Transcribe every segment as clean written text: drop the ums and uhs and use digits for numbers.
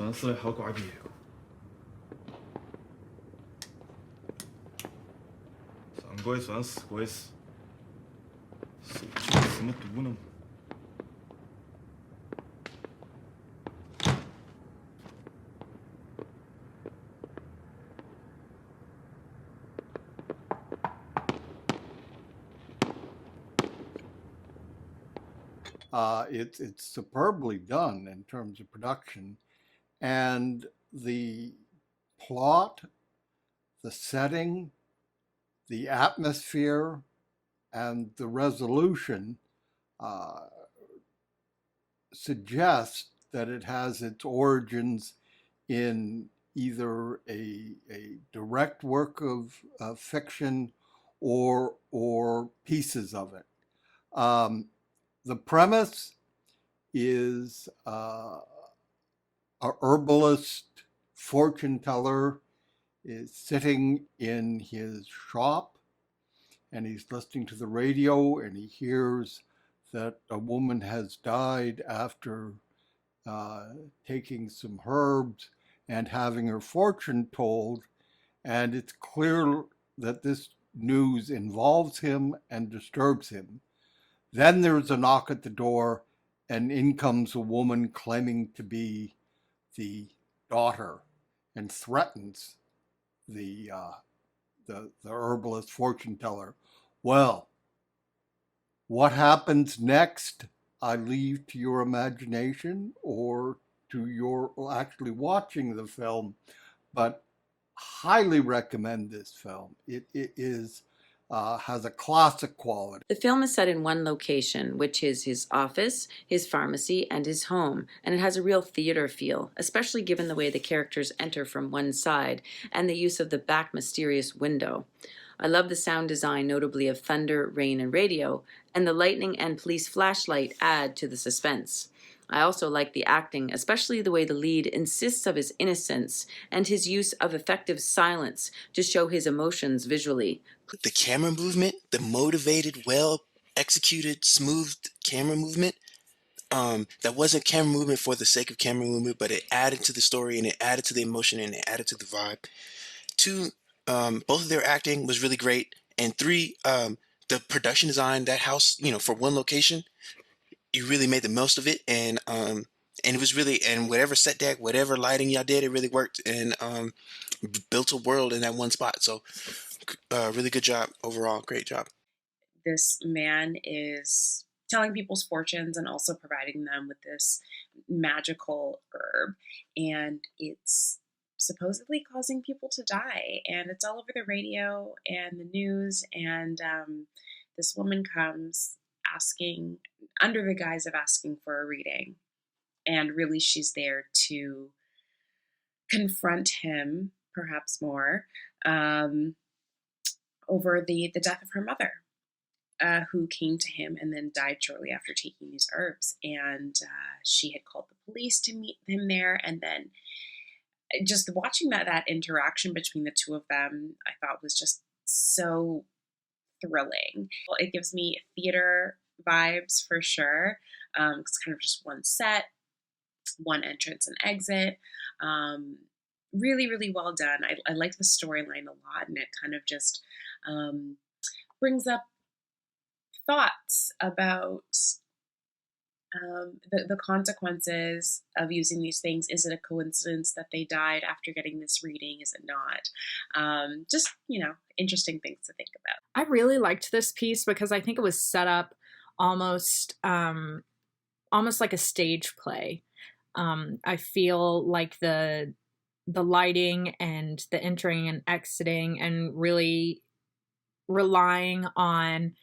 蓝色好掛啲嘢喎，上鬼算死鬼死，手机什么毒呢？It's superbly done in terms of production, and the plot, the setting, the atmosphere, and the resolution suggest that it has its origins in either a direct work of fiction or pieces of it. The premise is a herbalist fortune teller is sitting in his shop, and he's listening to the radio, and he hears that a woman has died after taking some herbs and having her fortune told, and it's clear that this news involves him and disturbs him. Then there's a knock at the door, and in comes a woman claiming to be the daughter and threatens the herbalist fortune teller. Well, what happens next, I leave to your imagination or to your actually watching the film, but highly recommend this film. It is has a classic quality. The film is set in one location, which is his office, his pharmacy, and his home, and it has a real theater feel, especially given the way the characters enter from one side and the use of the back mysterious window. I love the sound design, notably of thunder, rain, and radio, and the lightning and police flashlight add to the suspense. I also like the acting, especially the way the lead insists of his innocence and his use of effective silence to show his emotions visually. The camera movement, the motivated, well-executed, smooth camera movement, that wasn't camera movement for the sake of camera movement, but it added to the story and it added to the emotion and it added to the vibe. Two, both of their acting was really great. And three, the production design, that house, for one location, you really made the most of it, and it was really, and whatever set deck, whatever lighting y'all did, it really worked, and built a world in that one spot. So really good job overall. Great job. This man is telling people's fortunes and also providing them with this magical herb, and it's supposedly causing people to die, and it's all over the radio and the news, and this woman comes asking, under the guise of asking for a reading, and really she's there to confront him, perhaps more, over the death of her mother, who came to him and then died shortly after taking these herbs. And she had called the police to meet him there. And then just watching that interaction between the two of them, I thought was just so thrilling. Well, it gives me theater vibes for sure. It's kind of just one set, one entrance and exit. Really, really well done. I like the storyline a lot, and it kind of just brings up thoughts about the consequences of using these things. Is it a coincidence that they died after getting this reading? Is it not? Just, interesting things to think about. I really liked this piece because I think it was set up almost like a stage play. I feel like the lighting and the entering and exiting and really relying on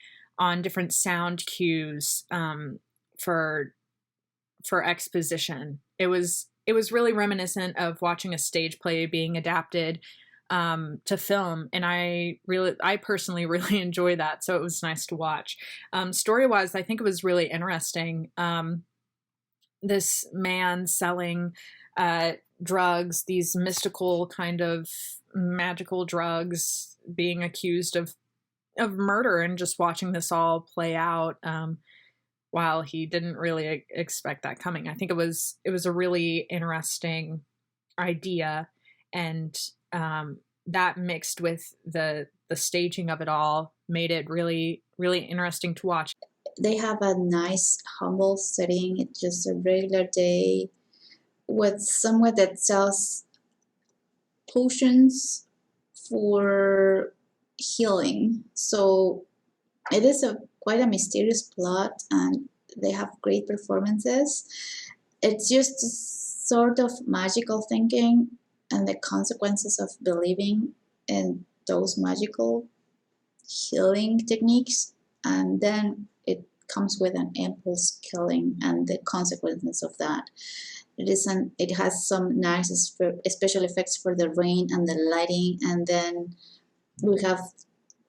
different sound cues for exposition. It was really reminiscent of watching a stage play being adapted to film, and I personally really enjoy that, so it was nice to watch. Story-wise, I think it was really interesting. This man selling drugs, these mystical kind of magical drugs, being accused of murder, and just watching this all play out while he didn't really expect that coming. I think it was a really interesting idea, and that mixed with the staging of it all made it really, really interesting to watch. They have a nice, humble setting. It's just a regular day with someone that sells potions for healing. So it is quite a mysterious plot, and they have great performances. It's just sort of magical thinking and the consequences of believing in those magical healing techniques, and then it comes with an impulse killing and the consequences of that. It has some nice special effects for the rain and the lighting, and then we have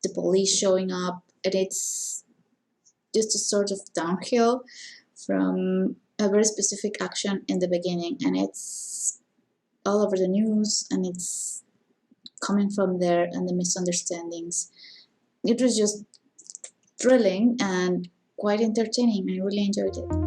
the police showing up, and it's just a sort of downhill from a very specific action in the beginning, and it's all over the news, and it's coming from there, and the misunderstandings. It was just thrilling and quite entertaining. I really enjoyed it.